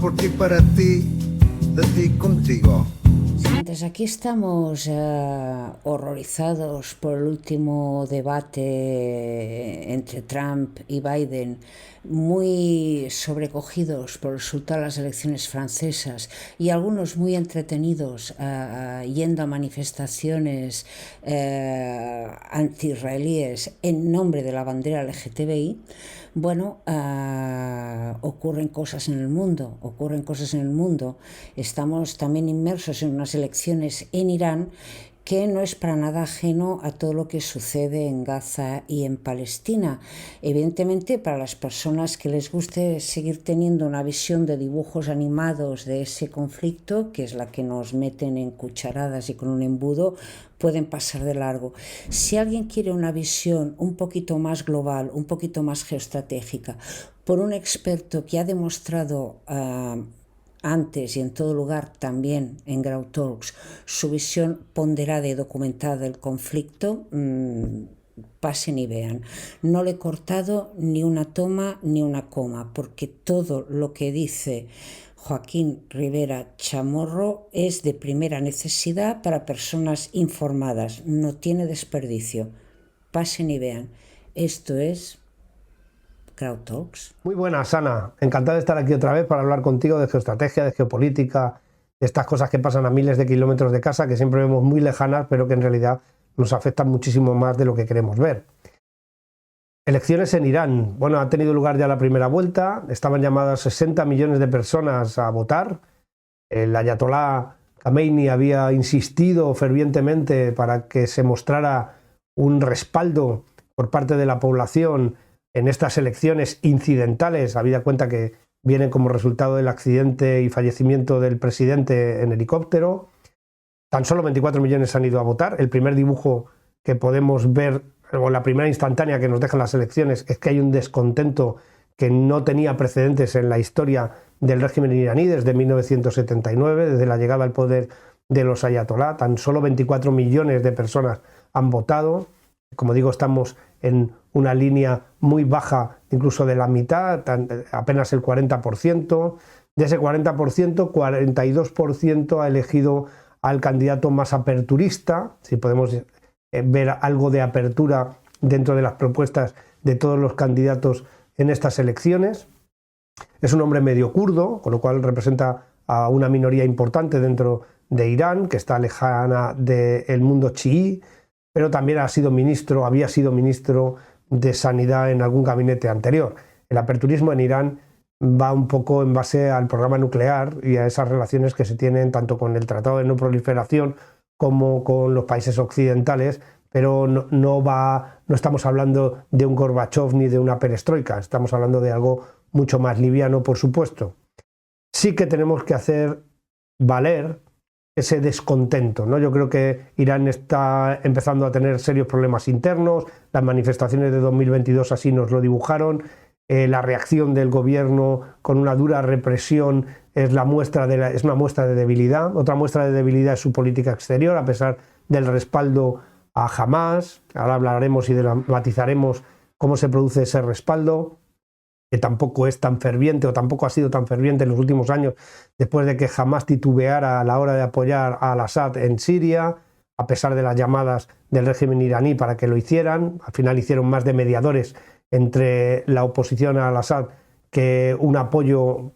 por ti, para ti, de ti contigo. Desde aquí estamos horrorizados por el último debate entre Trump y Biden, muy sobrecogidos por el resultado de las elecciones francesas y algunos muy entretenidos yendo a manifestaciones anti-israelíes en nombre de la bandera LGTBI. Bueno, ocurren cosas en el mundo, Estamos también inmersos en unas elecciones en Irán que no es para nada ajeno a todo lo que sucede en Gaza y en Palestina. Evidentemente, para las personas que les guste seguir teniendo una visión de dibujos animados de ese conflicto, que es la que nos meten en cucharadas y con un embudo, pueden pasar de largo. Si alguien quiere una visión un poquito más global, un poquito más geoestratégica, por un experto que ha demostrado antes y en todo lugar también en Grau Talks su visión ponderada y documentada del conflicto, pasen y vean. No le he cortado ni una toma ni una coma, porque todo lo que dice Joaquín Rivera Chamorro es de primera necesidad para personas informadas, no tiene desperdicio. Pasen y vean. Esto es Grau Talks. Muy buenas, Ana. Encantado de estar aquí otra vez para hablar contigo de geoestrategia, de geopolítica, de estas cosas que pasan a miles de kilómetros de casa, que siempre vemos muy lejanas, pero que en realidad nos afectan muchísimo más de lo que queremos ver. Elecciones en Irán. Bueno, ha tenido lugar ya la primera vuelta. Estaban llamadas 60 millones de personas a votar. El ayatolá Khamenei había insistido fervientemente para que se mostrara un respaldo por parte de la población en estas elecciones incidentales, habida cuenta que vienen como resultado del accidente y fallecimiento del presidente en helicóptero. Tan solo 24 millones han ido a votar. El primer dibujo que podemos ver, o la primera instantánea que nos dejan las elecciones, es que hay un descontento que no tenía precedentes en la historia del régimen iraní desde 1979, desde la llegada al poder de los ayatolá. Tan solo 24 millones de personas han votado. Como digo, estamos en una línea muy baja, incluso de la mitad, apenas el 40%. De ese 40%, 42% ha elegido al candidato más aperturista, si podemos ver algo de apertura dentro de las propuestas de todos los candidatos en estas elecciones. Es un hombre medio kurdo, con lo cual representa a una minoría importante dentro de Irán, que está lejana del mundo chií, pero también había sido ministro de Sanidad en algún gabinete anterior. El aperturismo en Irán va un poco en base al programa nuclear y a esas relaciones que se tienen tanto con el Tratado de No Proliferación como con los países occidentales, pero no estamos hablando de un Gorbachov ni de una perestroika, estamos hablando de algo mucho más liviano, por supuesto. Sí que tenemos que hacer valer ese descontento, ¿no? Yo creo que Irán está empezando a tener serios problemas internos, las manifestaciones de 2022 así nos lo dibujaron, la reacción del gobierno con una dura represión es una muestra de debilidad. Otra muestra de debilidad es su política exterior, a pesar del respaldo a Hamás. Ahora hablaremos y matizaremos cómo se produce ese respaldo, que tampoco es tan ferviente o tampoco ha sido tan ferviente en los últimos años, después de que Hamás titubeara a la hora de apoyar a al-Assad en Siria, a pesar de las llamadas del régimen iraní para que lo hicieran. Al final hicieron más de mediadores entre la oposición a al-Assad que un apoyo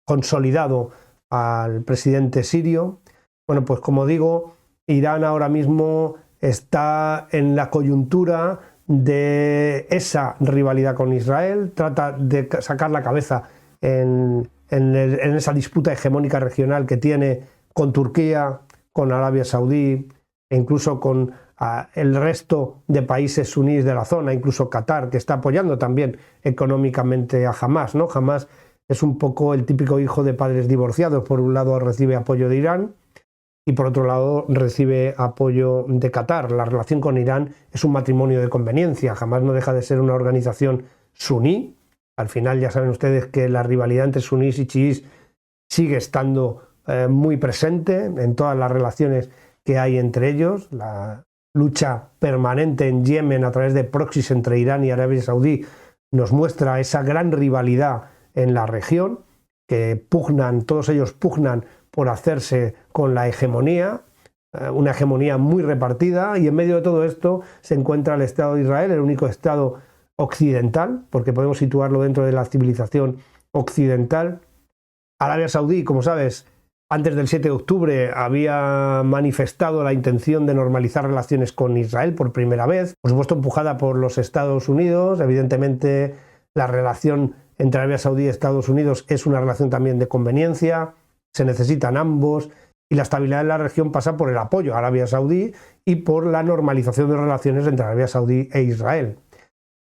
consolidado al presidente sirio. Bueno, pues como digo, Irán ahora mismo está en la coyuntura de esa rivalidad con Israel, trata de sacar la cabeza en esa disputa hegemónica regional que tiene con Turquía, con Arabia Saudí e incluso con el resto de países suníes de la zona, incluso Qatar, que está apoyando también económicamente a Hamás, ¿no? Hamás es un poco el típico hijo de padres divorciados. Por un lado recibe apoyo de Irán y por otro lado recibe apoyo de Qatar. La relación con Irán es un matrimonio de conveniencia. Hamás no deja de ser una organización suní. Al final ya saben ustedes que la rivalidad entre sunís y chiíes sigue estando muy presente en todas las relaciones que hay entre ellos. La lucha permanente en Yemen a través de proxies entre Irán y Arabia Saudí nos muestra esa gran rivalidad en la región. que pugnan, todos ellos pugnan por hacerse con la hegemonía, una hegemonía muy repartida, y en medio de todo esto se encuentra el Estado de Israel, el único Estado occidental, porque podemos situarlo dentro de la civilización occidental. Arabia Saudí, como sabes, antes del 7 de octubre había manifestado la intención de normalizar relaciones con Israel por primera vez, por supuesto empujada por los Estados Unidos. Evidentemente la relación entre Arabia Saudí y Estados Unidos es una relación también de conveniencia, se necesitan ambos, y la estabilidad en la región pasa por el apoyo a Arabia Saudí y por la normalización de relaciones entre Arabia Saudí e Israel.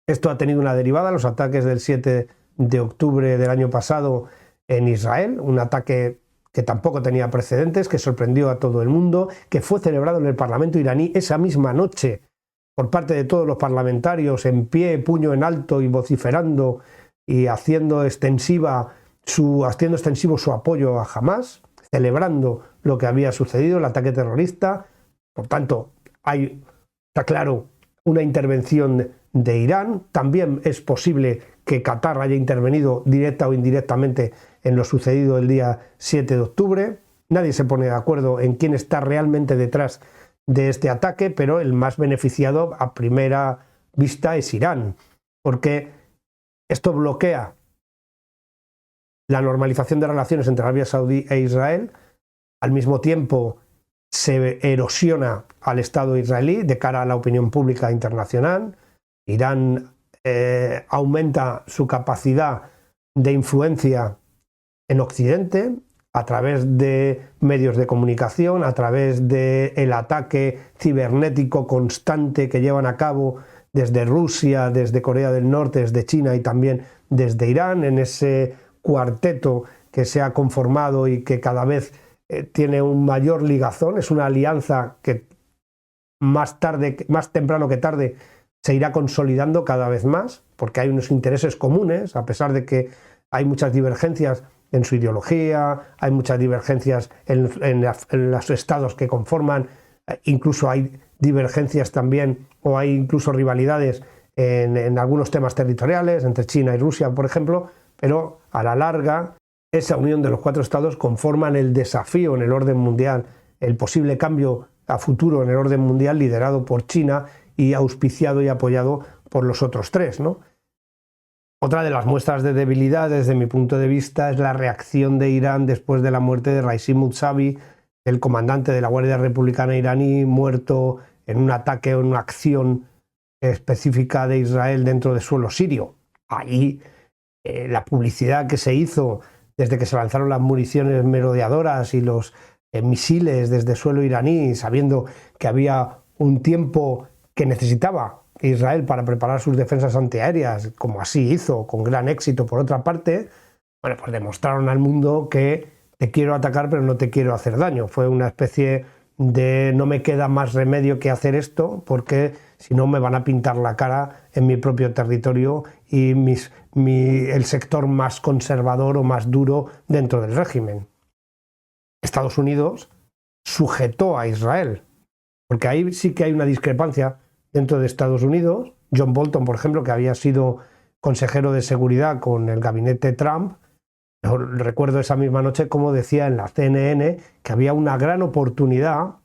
Esto ha tenido una derivada, los ataques del 7 de octubre del año pasado en Israel, un ataque que tampoco tenía precedentes, que sorprendió a todo el mundo, que fue celebrado en el Parlamento iraní esa misma noche por parte de todos los parlamentarios, en pie, puño en alto y vociferando y haciendo extensivo su apoyo a Hamás, celebrando lo que había sucedido, el ataque terrorista. Por tanto, está claro, una intervención de Irán. También es posible que Qatar haya intervenido directa o indirectamente en lo sucedido el día 7 de octubre. Nadie se pone de acuerdo en quién está realmente detrás de este ataque, pero el más beneficiado a primera vista es Irán, porque esto bloquea la normalización de relaciones entre Arabia Saudí e Israel. Al mismo tiempo se erosiona al Estado israelí de cara a la opinión pública internacional. Irán aumenta su capacidad de influencia en Occidente a través de medios de comunicación, a través del ataque cibernético constante que llevan a cabo desde Rusia, desde Corea del Norte, desde China y también desde Irán, en ese cuarteto que se ha conformado y que cada vez tiene un mayor ligazón. Es una alianza que más temprano que tarde se irá consolidando cada vez más, porque hay unos intereses comunes, a pesar de que hay muchas divergencias en su ideología, hay muchas divergencias en los estados que conforman, incluso hay divergencias también, o hay incluso rivalidades en algunos temas territoriales, entre China y Rusia, por ejemplo, pero a la larga esa unión de los cuatro estados conforman el desafío en el orden mundial, el posible cambio a futuro en el orden mundial liderado por China y auspiciado y apoyado por los otros tres, ¿no? Otra de las muestras de debilidad, desde mi punto de vista, es la reacción de Irán después de la muerte de Raisi Musavi, el comandante de la Guardia Republicana iraní, muerto en un ataque o en una acción específica de Israel dentro de suelo sirio. Ahí la publicidad que se hizo desde que se lanzaron las municiones merodeadoras y los misiles desde suelo iraní, sabiendo que había un tiempo que necesitaba Israel para preparar sus defensas antiaéreas, como así hizo con gran éxito por otra parte, bueno, pues demostraron al mundo que te quiero atacar pero no te quiero hacer daño. Fue una especie de no me queda más remedio que hacer esto, porque si no me van a pintar la cara en mi propio territorio y el sector más conservador o más duro dentro del régimen. Estados Unidos sujetó a Israel, porque ahí sí que hay una discrepancia dentro de Estados Unidos. John Bolton, por ejemplo, que había sido consejero de seguridad con el gabinete Trump, recuerdo esa misma noche como decía en la CNN que había una gran oportunidad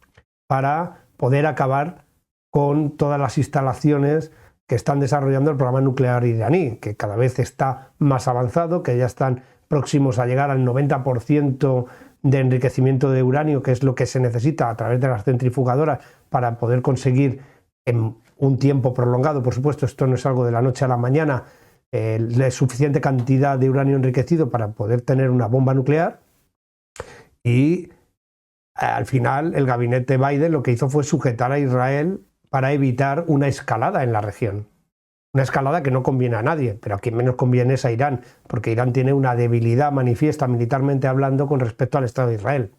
para poder acabar con todas las instalaciones que están desarrollando el programa nuclear iraní, que cada vez está más avanzado, que ya están próximos a llegar al 90% de enriquecimiento de uranio, que es lo que se necesita a través de las centrifugadoras para poder conseguir en un tiempo prolongado, por supuesto, esto no es algo de la noche a la mañana, la suficiente cantidad de uranio enriquecido para poder tener una bomba nuclear. Y al final el gabinete Biden lo que hizo fue sujetar a Israel para evitar una escalada en la región. Una escalada que no conviene a nadie, pero a quien menos conviene es a Irán, porque Irán tiene una debilidad manifiesta militarmente hablando con respecto al Estado de Israel.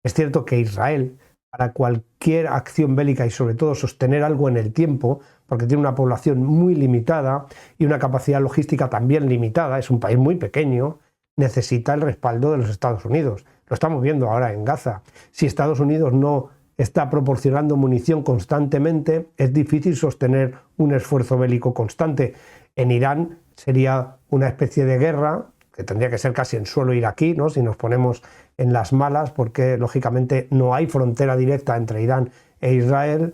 Es cierto que Israel, para cualquier acción bélica y sobre todo sostener algo en el tiempo, porque tiene una población muy limitada y una capacidad logística también limitada, es un país muy pequeño, necesita el respaldo de los Estados Unidos. Lo estamos viendo ahora en Gaza. Si Estados Unidos no está proporcionando munición constantemente, es difícil sostener un esfuerzo bélico constante. En Irán sería una especie de guerra, que tendría que ser casi en suelo iraquí, ¿no? Si nos ponemos en las malas, porque lógicamente no hay frontera directa entre Irán e Israel,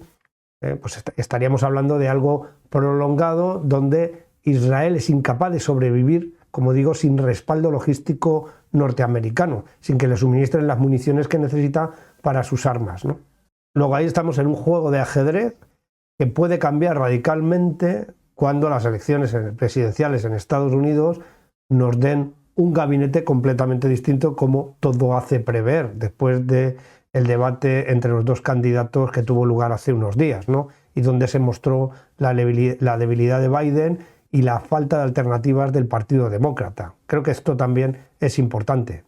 pues estaríamos hablando de algo prolongado donde Israel es incapaz de sobrevivir, como digo, sin respaldo logístico norteamericano, sin que le suministren las municiones que necesita para sus armas, ¿no? Luego ahí estamos en un juego de ajedrez que puede cambiar radicalmente cuando las elecciones presidenciales en Estados Unidos nos den un gabinete completamente distinto, como todo hace prever después del debate entre los dos candidatos que tuvo lugar hace unos días, ¿no? Y donde se mostró la debilidad de Biden y la falta de alternativas del Partido Demócrata. Creo que esto también es importante.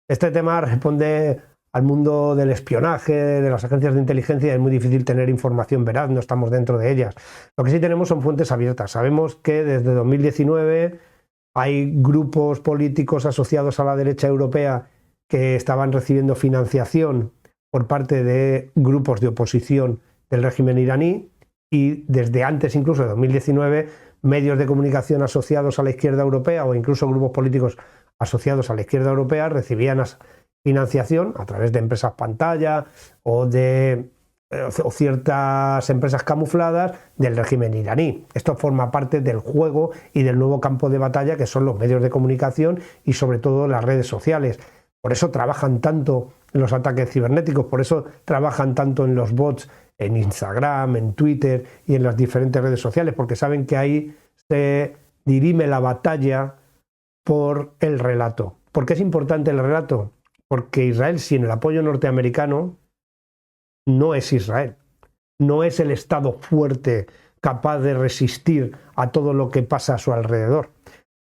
Este tema responde al mundo del espionaje, de las agencias de inteligencia. Es muy difícil tener información veraz, no estamos dentro de ellas. Lo que sí tenemos son fuentes abiertas. Sabemos que desde 2019 hay grupos políticos asociados a la derecha europea que estaban recibiendo financiación por parte de grupos de oposición del régimen iraní, y desde antes incluso de 2019 medios de comunicación asociados a la izquierda europea o incluso grupos políticos asociados a la izquierda europea recibían financiación a través de empresas pantalla o ciertas empresas camufladas del régimen iraní. Esto forma parte del juego y del nuevo campo de batalla que son los medios de comunicación y sobre todo las redes sociales. Por eso trabajan tanto en los ataques cibernéticos, por eso trabajan tanto en los bots, en Instagram, en Twitter y en las diferentes redes sociales, porque saben que ahí se dirime la batalla por el relato. ¿Por qué es importante el relato? Porque Israel, sin el apoyo norteamericano, no es Israel. No es el Estado fuerte capaz de resistir a todo lo que pasa a su alrededor.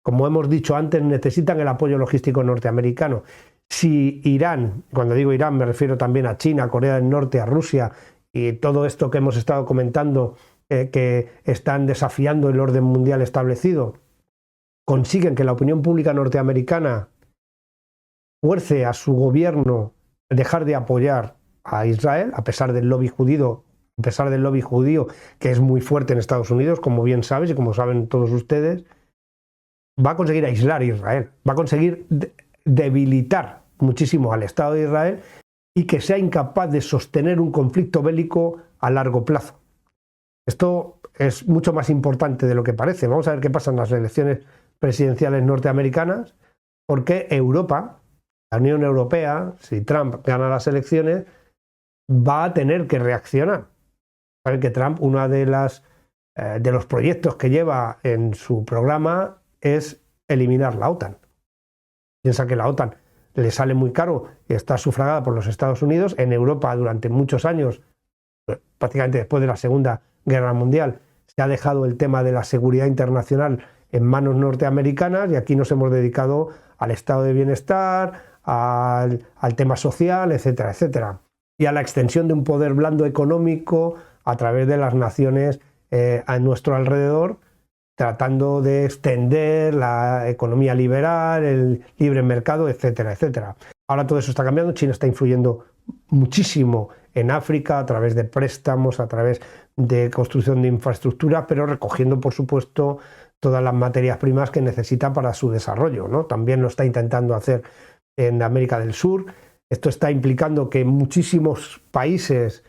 Como hemos dicho antes, necesitan el apoyo logístico norteamericano. Si Irán, cuando digo Irán me refiero también a China, a Corea del Norte, a Rusia y todo esto que hemos estado comentando, que están desafiando el orden mundial establecido, consiguen que la opinión pública norteamericana fuerce a su gobierno a dejar de apoyar a Israel, a pesar del lobby judío, que es muy fuerte en Estados Unidos, como bien sabes y como saben todos ustedes, va a conseguir aislar a Israel, va a conseguir debilitar muchísimo al Estado de Israel y que sea incapaz de sostener un conflicto bélico a largo plazo. Esto es mucho más importante de lo que parece. Vamos a ver qué pasa en las elecciones presidenciales norteamericanas, porque Europa, la Unión Europea, si Trump gana las elecciones, va a tener que reaccionar. Saben que Trump, uno de los proyectos que lleva en su programa es eliminar la OTAN. Piensa que la OTAN le sale muy caro y está sufragada por los Estados Unidos. En Europa durante muchos años, prácticamente después de la Segunda Guerra Mundial, se ha dejado el tema de la seguridad internacional en manos norteamericanas y aquí nos hemos dedicado al estado de bienestar, al tema social, etcétera, etcétera. Y a la extensión de un poder blando económico a través de las naciones a nuestro alrededor, tratando de extender la economía liberal, el libre mercado, etcétera, etcétera. Ahora todo eso está cambiando. China está influyendo muchísimo en África a través de préstamos, a través de construcción de infraestructura, pero recogiendo, por supuesto, todas las materias primas que necesita para su desarrollo, ¿no? También lo está intentando hacer en América del Sur. Esto está implicando que muchísimos países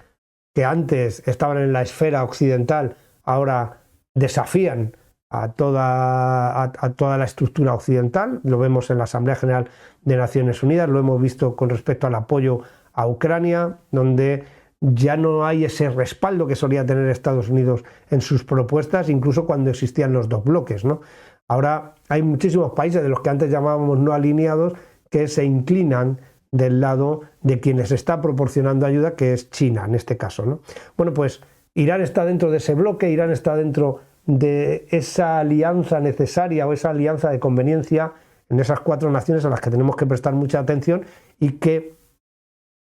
que antes estaban en la esfera occidental ahora desafían a toda la estructura occidental. Lo vemos en la Asamblea General de Naciones Unidas, lo hemos visto con respecto al apoyo a Ucrania, donde ya no hay ese respaldo que solía tener Estados Unidos en sus propuestas, incluso cuando existían los dos bloques, ¿no? Ahora hay muchísimos países de los que antes llamábamos no alineados que se inclinan del lado de quienes está proporcionando ayuda, que es China en este caso, ¿no? Bueno, pues Irán está dentro de ese bloque, Irán está dentro de esa alianza necesaria o esa alianza de conveniencia en esas cuatro naciones a las que tenemos que prestar mucha atención y que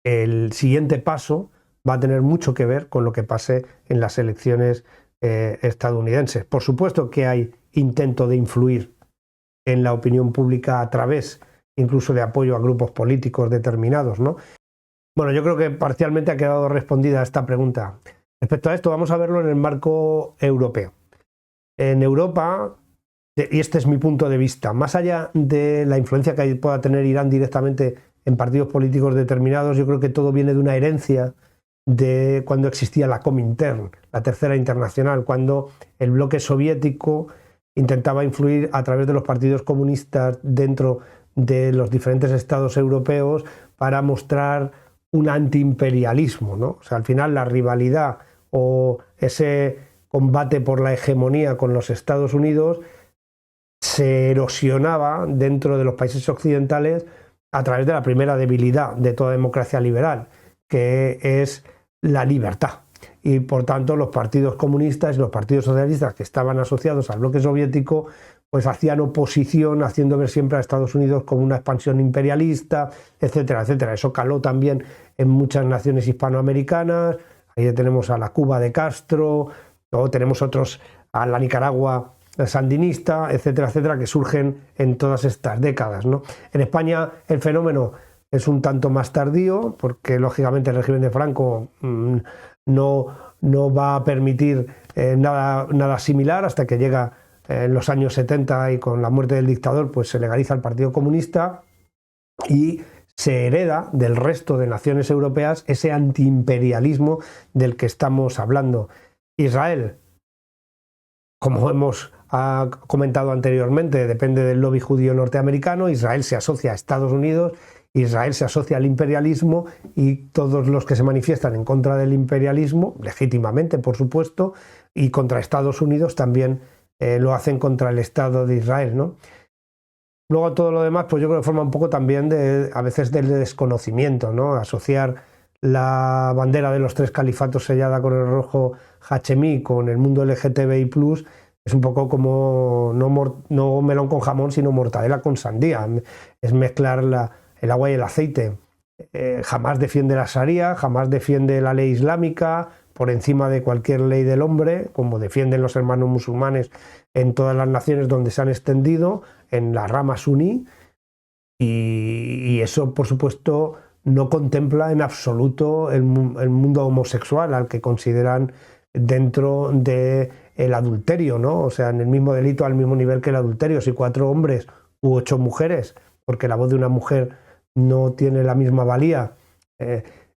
el siguiente paso va a tener mucho que ver con lo que pase en las elecciones estadounidenses. Por supuesto que hay intento de influir en la opinión pública a través incluso de apoyo a grupos políticos determinados, ¿no? Bueno, yo creo que parcialmente ha quedado respondida esta pregunta. Respecto a esto, vamos a verlo en el marco europeo. En Europa y este es mi punto de vista, más allá de la influencia que pueda tener Irán directamente en partidos políticos determinados, yo creo que todo viene de una herencia de cuando existía la Comintern, la Tercera Internacional, cuando el bloque soviético intentaba influir a través de los partidos comunistas dentro de los diferentes estados europeos para mostrar un antiimperialismo, ¿no? O sea, al final la rivalidad o ese combate por la hegemonía con los Estados Unidos se erosionaba dentro de los países occidentales a través de la primera debilidad de toda democracia liberal, que es la libertad. Y por tanto los partidos comunistas y los partidos socialistas que estaban asociados al bloque soviético pues hacían oposición, haciendo ver siempre a Estados Unidos como una expansión imperialista, etcétera, etcétera. Eso caló también en muchas naciones hispanoamericanas. Ahí tenemos a la Cuba de Castro, luego tenemos otros, a la Nicaragua sandinista, etcétera, etcétera, que surgen en todas estas décadas, ¿no? En España el fenómeno es un tanto más tardío, porque lógicamente el régimen de Franco no va a permitir nada similar hasta que llega en los años 70 y con la muerte del dictador pues se legaliza el Partido Comunista y se hereda del resto de naciones europeas ese antiimperialismo del que estamos hablando. Israel, como hemos comentado anteriormente, depende del lobby judío norteamericano. Israel se asocia a Estados Unidos, Israel se asocia al imperialismo y todos los que se manifiestan en contra del imperialismo, legítimamente por supuesto, y contra Estados Unidos también lo hacen contra el Estado de Israel, ¿no? Luego todo lo demás, pues yo creo que forma un poco también a veces del desconocimiento, ¿no? Asociar la bandera de los tres califatos sellada con el rojo hachemí con el mundo LGTBI+, es un poco como no melón con jamón, sino mortadela con sandía. Es mezclar el agua y el aceite. Jamás defiende la Sharia, jamás defiende la ley islámica por encima de cualquier ley del hombre, como defienden los hermanos musulmanes en todas las naciones donde se han extendido, en la rama suní, y eso, por supuesto, no contempla en absoluto el mundo homosexual, al que consideran dentro del adulterio, ¿no? O sea, en el mismo delito, al mismo nivel que el adulterio. Si 4 hombres u 8 mujeres, porque la voz de una mujer no tiene la misma valía,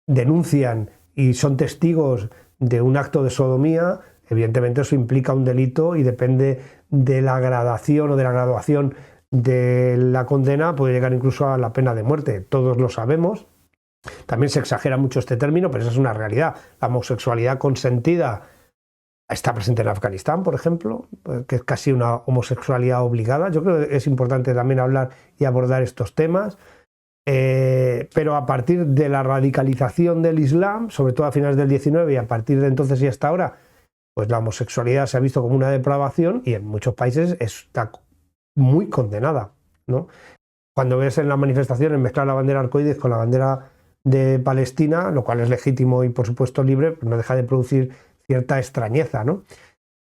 denuncian y son testigos de un acto de sodomía, evidentemente eso implica un delito y depende de la gradación o de la graduación de la condena, puede llegar incluso a la pena de muerte. Todos lo sabemos. También se exagera mucho este término, pero esa es una realidad. La homosexualidad consentida está presente en Afganistán, por ejemplo, que es casi una homosexualidad obligada. Yo creo que es importante también hablar y abordar estos temas. Pero a partir de la radicalización del Islam, sobre todo a finales del 19 y a partir de entonces y hasta ahora, pues la homosexualidad se ha visto como una depravación y en muchos países está muy condenada, ¿no? Cuando ves en las manifestaciones mezclar la bandera arcoíris con la bandera de Palestina, lo cual es legítimo y por supuesto libre, pues no deja de producir cierta extrañeza, ¿no?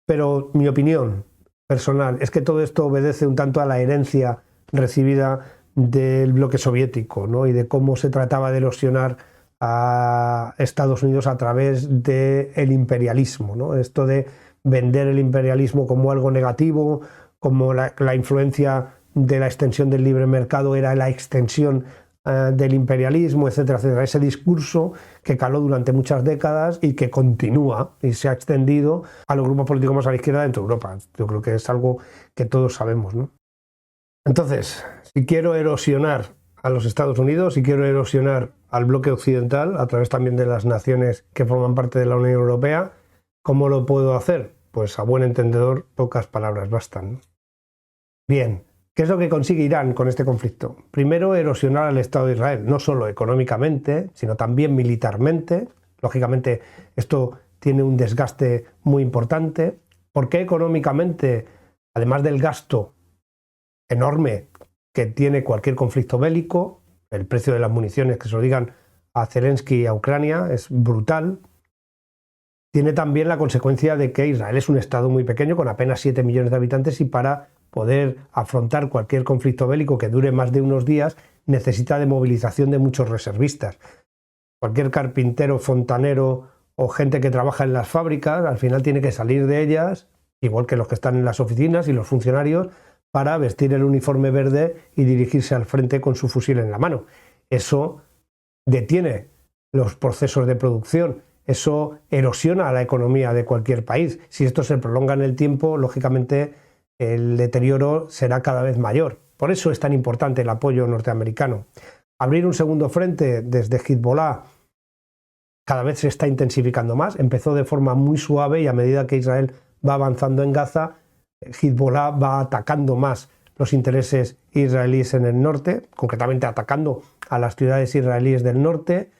Pero mi opinión personal es que todo esto obedece un tanto a la herencia recibida del bloque soviético, ¿no? Y de cómo se trataba de erosionar a Estados Unidos a través del imperialismo, ¿no? Esto de vender el imperialismo como algo negativo, como la influencia de la extensión del libre mercado era la extensión del imperialismo, etcétera, etcétera. Ese discurso que caló durante muchas décadas y que continúa y se ha extendido a los grupos políticos más a la izquierda dentro de Europa. Yo creo que es algo que todos sabemos, ¿no? Entonces, si quiero erosionar a los Estados Unidos, si quiero erosionar al bloque occidental, a través también de las naciones que forman parte de la Unión Europea, ¿cómo lo puedo hacer? Pues a buen entendedor, pocas palabras bastan. Bien, ¿qué es lo que consigue Irán con este conflicto? Primero, erosionar al Estado de Israel, no solo económicamente, sino también militarmente. Lógicamente, esto tiene un desgaste muy importante. ¿Por qué económicamente, además del gasto enorme que tiene cualquier conflicto bélico, el precio de las municiones, que se lo digan a Zelensky y a Ucrania, es brutal? Tiene también la consecuencia de que Israel es un estado muy pequeño, con apenas 7 millones de habitantes, y para poder afrontar cualquier conflicto bélico que dure más de unos días, necesita de movilización de muchos reservistas. Cualquier carpintero, fontanero o gente que trabaja en las fábricas, al final tiene que salir de ellas igual que los que están en las oficinas y los funcionarios, para vestir el uniforme verde y dirigirse al frente con su fusil en la mano. Eso detiene los procesos de producción, eso erosiona la economía de cualquier país. Si esto se prolonga en el tiempo, lógicamente el deterioro será cada vez mayor. Por eso es tan importante el apoyo norteamericano. Abrir un segundo frente desde Hezbollah cada vez se está intensificando más. Empezó de forma muy suave y a medida que Israel va avanzando en Gaza, Hezbollah va atacando más los intereses israelíes en el norte, concretamente atacando a las ciudades israelíes del norte.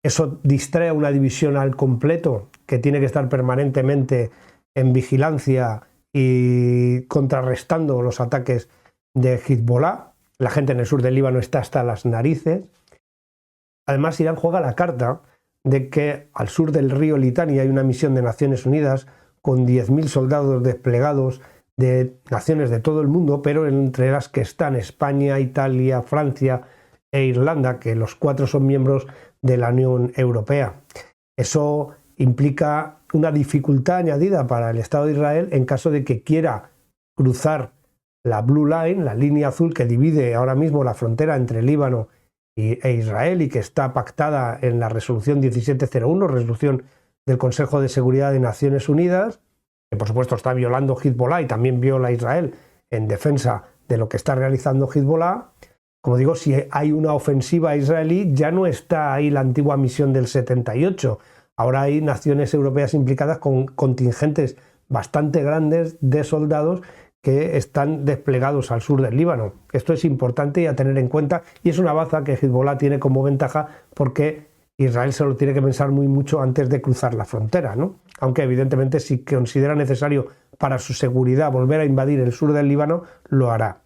Eso distrae a una división al completo que tiene que estar permanentemente en vigilancia y contrarrestando los ataques de Hezbollah. La gente en el sur del Líbano está hasta las narices. Además, Irán juega la carta de que al sur del río Litani hay una misión de Naciones Unidas con 10.000 soldados desplegados de naciones de todo el mundo, pero entre las que están España, Italia, Francia e Irlanda, que los 4 son miembros de la Unión Europea. Eso implica una dificultad añadida para el Estado de Israel en caso de que quiera cruzar la Blue Line, la línea azul que divide ahora mismo la frontera entre Líbano e Israel y que está pactada en la resolución 1701, resolución del Consejo de Seguridad de Naciones Unidas, que por supuesto está violando Hezbollah y también viola a Israel en defensa de lo que está realizando Hezbollah. Como digo, si hay una ofensiva israelí, ya no está ahí la antigua misión del 78. Ahora hay naciones europeas implicadas con contingentes bastante grandes de soldados que están desplegados al sur del Líbano. Esto es importante y a tener en cuenta, y es una baza que Hezbollah tiene como ventaja porque Israel se lo tiene que pensar muy mucho antes de cruzar la frontera, ¿no? Aunque evidentemente si considera necesario para su seguridad volver a invadir el sur del Líbano, lo hará.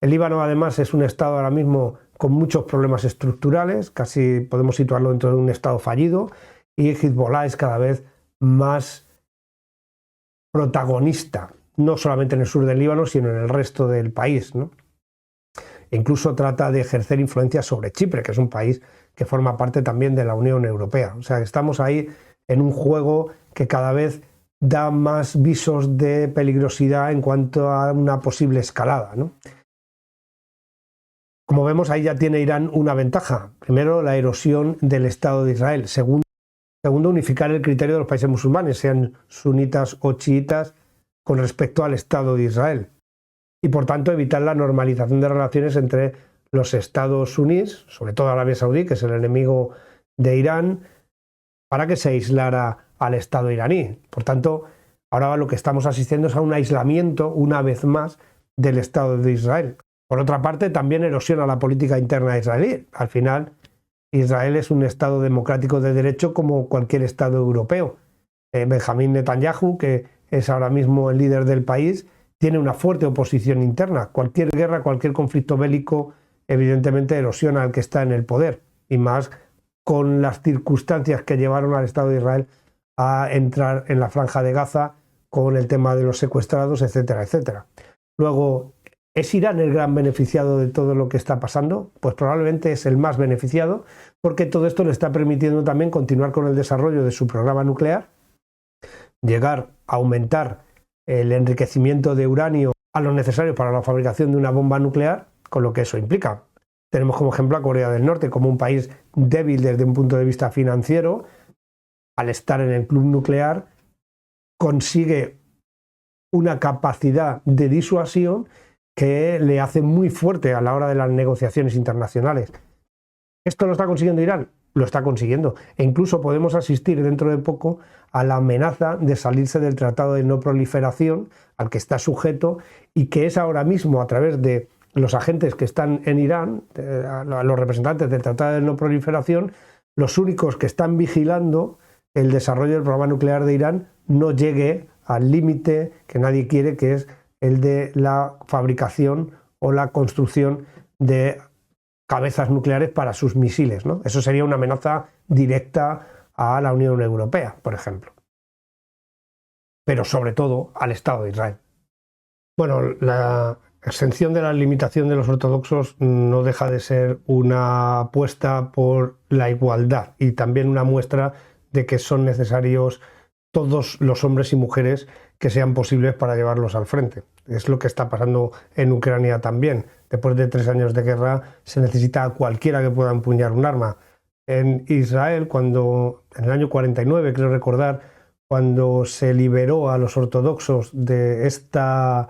El Líbano además es un estado ahora mismo con muchos problemas estructurales, casi podemos situarlo dentro de un estado fallido, y Hezbollah es cada vez más protagonista, no solamente en el sur del Líbano, sino en el resto del país, ¿no? E incluso trata de ejercer influencia sobre Chipre, que es un país que forma parte también de la Unión Europea. O sea, estamos ahí en un juego que cada vez da más visos de peligrosidad en cuanto a una posible escalada, ¿no? Como vemos, ahí ya tiene Irán una ventaja. Primero, la erosión del Estado de Israel. Segundo, unificar el criterio de los países musulmanes, sean sunitas o chiitas, con respecto al Estado de Israel. Y por tanto, evitar la normalización de relaciones entre los estados sunís, sobre todo Arabia Saudí, que es el enemigo de Irán, para que se aislara al Estado iraní. Por tanto, ahora lo que estamos asistiendo es a un aislamiento, una vez más, del Estado de Israel. Por otra parte, también erosiona la política interna israelí. Al final, Israel es un Estado democrático de derecho como cualquier Estado europeo. Benjamín Netanyahu, que es ahora mismo el líder del país, tiene una fuerte oposición interna. Cualquier guerra, cualquier conflicto bélico, evidentemente erosiona al que está en el poder, y más con las circunstancias que llevaron al Estado de Israel a entrar en la Franja de Gaza con el tema de los secuestrados, etcétera, etcétera. Luego, ¿es Irán el gran beneficiado de todo lo que está pasando? Pues probablemente es el más beneficiado, porque todo esto le está permitiendo también continuar con el desarrollo de su programa nuclear, llegar a aumentar el enriquecimiento de uranio a lo necesario para la fabricación de una bomba nuclear, con lo que eso implica. Tenemos como ejemplo a Corea del Norte como un país débil desde un punto de vista financiero. Al estar en el club nuclear consigue una capacidad de disuasión que le hace muy fuerte a la hora de las negociaciones internacionales. ¿Esto lo está consiguiendo Irán? Lo está consiguiendo. E incluso podemos asistir dentro de poco a la amenaza de salirse del Tratado de No Proliferación al que está sujeto y que es ahora mismo, a través de los agentes que están en Irán, los representantes del Tratado de No Proliferación, los únicos que están vigilando el desarrollo del programa nuclear de Irán no llegue al límite que nadie quiere, que es el de la fabricación o la construcción de cabezas nucleares para sus misiles, ¿no? Eso sería una amenaza directa a la Unión Europea, por ejemplo. Pero sobre todo al Estado de Israel. Bueno, la exención de la limitación de los ortodoxos no deja de ser una apuesta por la igualdad y también una muestra de que son necesarios todos los hombres y mujeres que sean posibles para llevarlos al frente. Es lo que está pasando en Ucrania también. Después de 3 años de guerra se necesita a cualquiera que pueda empuñar un arma. En Israel, en el año 49, creo recordar, cuando se liberó a los ortodoxos de esta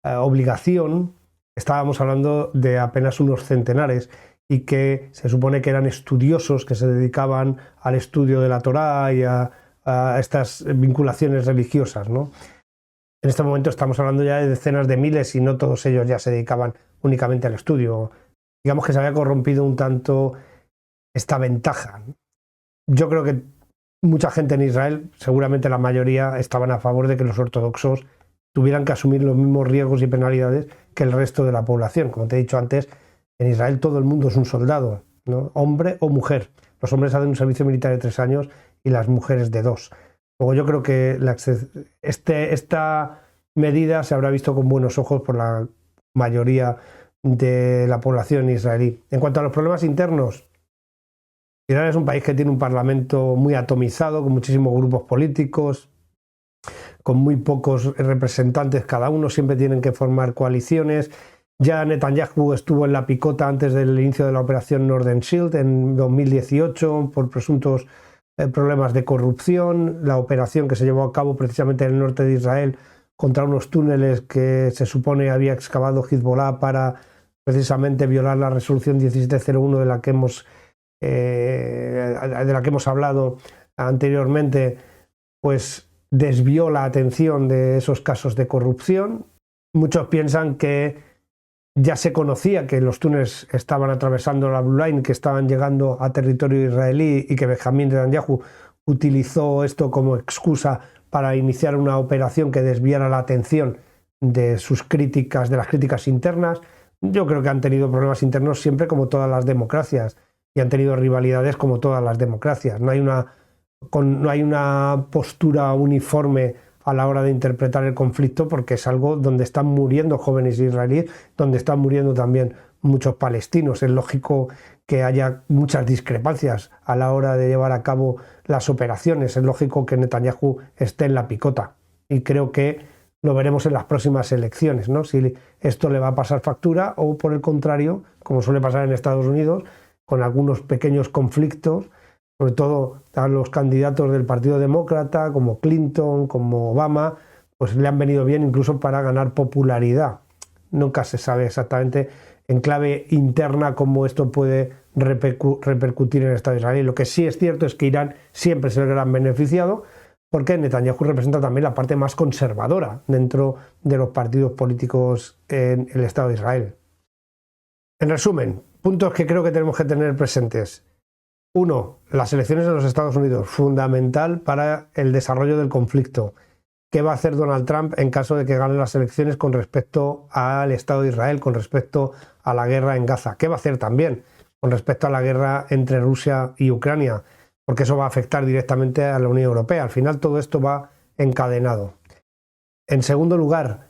obligación, estábamos hablando de apenas unos centenares y que se supone que eran estudiosos que se dedicaban al estudio de la Torá y a estas vinculaciones religiosas, ¿no? En este momento estamos hablando ya de decenas de miles y no todos ellos ya se dedicaban únicamente al estudio. Digamos que se había corrompido un tanto esta ventaja. Yo creo que mucha gente en Israel, seguramente la mayoría, estaban a favor de que los ortodoxos tuvieran que asumir los mismos riesgos y penalidades que el resto de la población. Como te he dicho antes, en Israel todo el mundo es un soldado, ¿no? Hombre o mujer. Los hombres hacen un servicio militar de 3 años y las mujeres de 2. Luego yo creo que esta medida se habrá visto con buenos ojos por la mayoría de la población israelí. En cuanto a los problemas internos, Israel es un país que tiene un parlamento muy atomizado, con muchísimos grupos políticos, con muy pocos representantes cada uno, siempre tienen que formar coaliciones. Ya Netanyahu estuvo en la picota antes del inicio de la operación Northern Shield en 2018 por presuntos problemas de corrupción, la operación que se llevó a cabo precisamente en el norte de Israel contra unos túneles que se supone había excavado Hezbollah para precisamente violar la resolución 1701 de la que hemos hablado anteriormente, pues desvió la atención de esos casos de corrupción. Muchos piensan que ya se conocía que los túneles estaban atravesando la Blue Line, que estaban llegando a territorio israelí y que Benjamín Netanyahu utilizó esto como excusa para iniciar una operación que desviara la atención de las críticas internas. Yo creo que han tenido problemas internos siempre como todas las democracias y han tenido rivalidades como todas las democracias. No hay una postura uniforme a la hora de interpretar el conflicto, porque es algo donde están muriendo jóvenes israelíes, donde están muriendo también muchos palestinos. Es lógico que haya muchas discrepancias a la hora de llevar a cabo las operaciones. Es lógico que Netanyahu esté en la picota y creo que lo veremos en las próximas elecciones, ¿no? Si esto le va a pasar factura o, por el contrario, como suele pasar en Estados Unidos, con algunos pequeños conflictos, sobre todo a los candidatos del Partido Demócrata, como Clinton, como Obama, pues le han venido bien incluso para ganar popularidad. Nunca se sabe exactamente en clave interna cómo esto puede repercutir en el Estado de Israel. Lo que sí es cierto es que Irán siempre es el gran beneficiado, porque Netanyahu representa también la parte más conservadora dentro de los partidos políticos en el Estado de Israel. En resumen, puntos que creo que tenemos que tener presentes. 1. Las elecciones de los Estados Unidos, fundamental para el desarrollo del conflicto. ¿Qué va a hacer Donald Trump en caso de que gane las elecciones con respecto al Estado de Israel, con respecto a la guerra en Gaza? ¿Qué va a hacer también con respecto a la guerra entre Rusia y Ucrania? Porque eso va a afectar directamente a la Unión Europea. Al final todo esto va encadenado. En segundo lugar,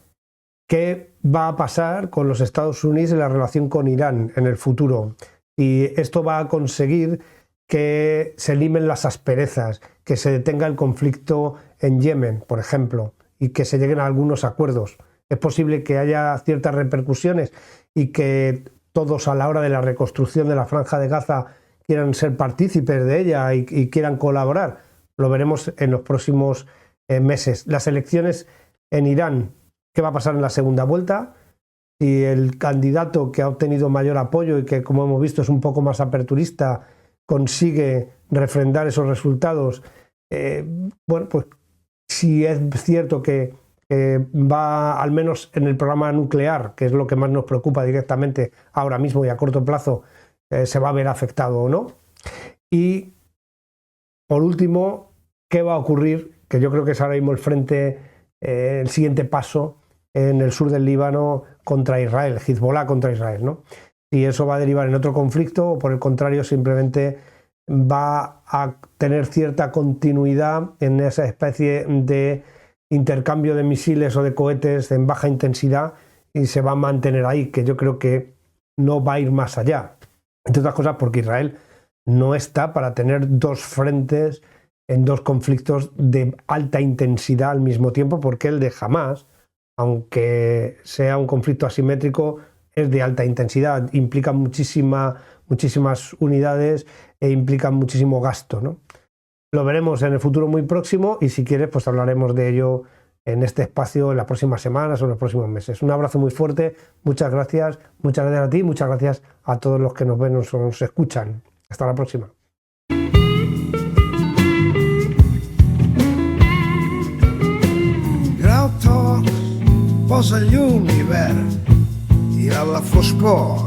¿qué va a pasar con los Estados Unidos en la relación con Irán en el futuro? Y esto va a conseguir que se limen las asperezas, que se detenga el conflicto en Yemen, por ejemplo, y que se lleguen a algunos acuerdos. Es posible que haya ciertas repercusiones y que todos a la hora de la reconstrucción de la Franja de Gaza quieran ser partícipes de ella y quieran colaborar. Lo veremos en los próximos meses. Las elecciones en Irán, ¿qué va a pasar en la segunda vuelta? Si el candidato que ha obtenido mayor apoyo y que, como hemos visto, es un poco más aperturista, consigue refrendar esos resultados, bueno, pues si es cierto que va, al menos en el programa nuclear, que es lo que más nos preocupa directamente ahora mismo y a corto plazo, se va a ver afectado o no. Y por último, ¿qué va a ocurrir? Que yo creo que es ahora mismo el siguiente paso en el sur del Líbano contra Israel, Hezbollah contra Israel, ¿no? Si eso va a derivar en otro conflicto o, por el contrario, simplemente va a tener cierta continuidad en esa especie de intercambio de misiles o de cohetes en baja intensidad y se va a mantener ahí, que yo creo que no va a ir más allá. Entre otras cosas porque Israel no está para tener dos frentes en dos conflictos de alta intensidad al mismo tiempo, porque el de Hamás, aunque sea un conflicto asimétrico, es de alta intensidad, implica muchísimas unidades e implica muchísimo gasto, ¿no? Lo veremos en el futuro muy próximo y si quieres pues hablaremos de ello en este espacio en las próximas semanas o en los próximos meses. Un abrazo muy fuerte, muchas gracias a ti, muchas gracias a todos los que nos ven o nos escuchan. Hasta la próxima. Grau Talks posa llum i verd i a la foscor